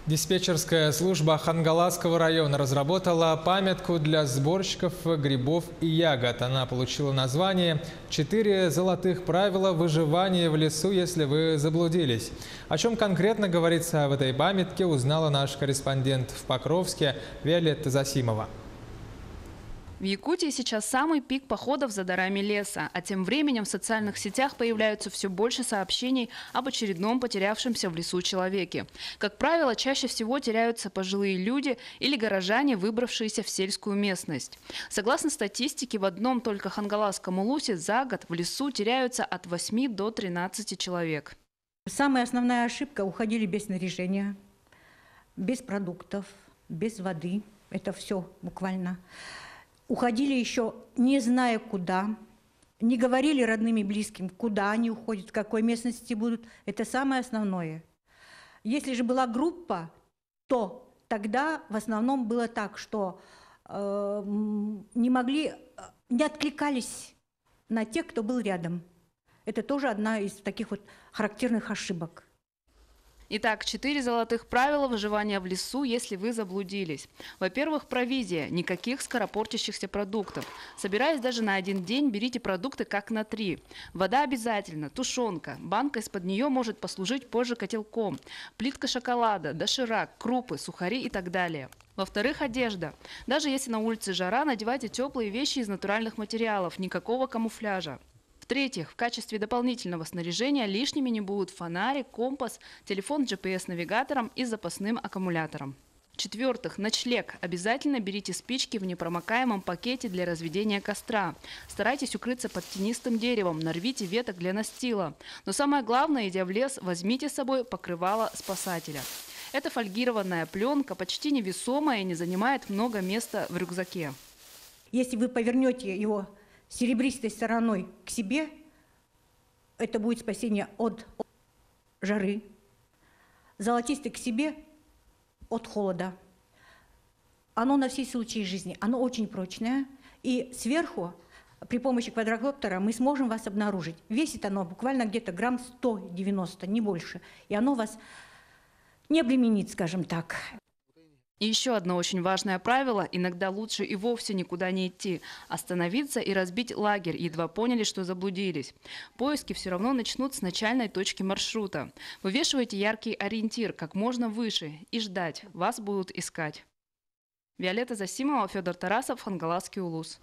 Диспетчерская служба Хангаласского района разработала памятку для сборщиков грибов и ягод. Она получила название «4 золотых правила выживания в лесу, если вы заблудились». О чем конкретно говорится в этой памятке, узнала наш корреспондент в Покровске Виолетта Засимова. В Якутии сейчас самый пик походов за дарами леса, а тем временем в социальных сетях появляются все больше сообщений об очередном потерявшемся в лесу человеке. Как правило, чаще всего теряются пожилые люди или горожане, выбравшиеся в сельскую местность. Согласно статистике, в одном только Хангаласском улусе за год в лесу теряются от 8 до 13 человек. Самая основная ошибка – уходили без снаряжения, без продуктов, без воды. Это все буквально. Уходили еще не зная куда, не говорили родным и близким, куда они уходят, в какой местности будут. Это самое основное. Если же была группа, то тогда в основном было так, что не откликались на тех, кто был рядом. Это тоже одна из таких вот характерных ошибок. Итак, 4 золотых правила выживания в лесу, если вы заблудились. Во-первых, провизия. Никаких скоропортящихся продуктов. Собираясь даже на один день, берите продукты как на 3. Вода обязательно, тушенка. Банка из-под нее может послужить позже котелком. Плитка шоколада, доширак, крупы, сухари и так далее. Во-вторых, одежда. Даже если на улице жара, надевайте теплые вещи из натуральных материалов, никакого камуфляжа. В-третьих, в качестве дополнительного снаряжения лишними не будут фонарик, компас, телефон с GPS-навигатором и запасным аккумулятором. В-четвертых, ночлег. Обязательно берите спички в непромокаемом пакете для разведения костра. Старайтесь укрыться под тенистым деревом, нарвите веток для настила. Но самое главное, идя в лес, возьмите с собой покрывало спасателя. Это фольгированная пленка, почти невесомая и не занимает много места в рюкзаке. Если вы повернете его серебристой стороной к себе, это будет спасение от жары, золотистой к себе от холода. Оно на все случаи жизни, оно очень прочное, и сверху при помощи квадрокоптера мы сможем вас обнаружить. Весит оно буквально где-то грамм 190, не больше, и оно вас не обременит, скажем так. И еще одно очень важное правило – иногда лучше и вовсе никуда не идти. Остановиться и разбить лагерь, едва поняли, что заблудились. Поиски все равно начнут с начальной точки маршрута. Вывешивайте яркий ориентир как можно выше и ждать. Вас будут искать. Виолетта Засимова, Федор Тарасов, Хангаласский улус.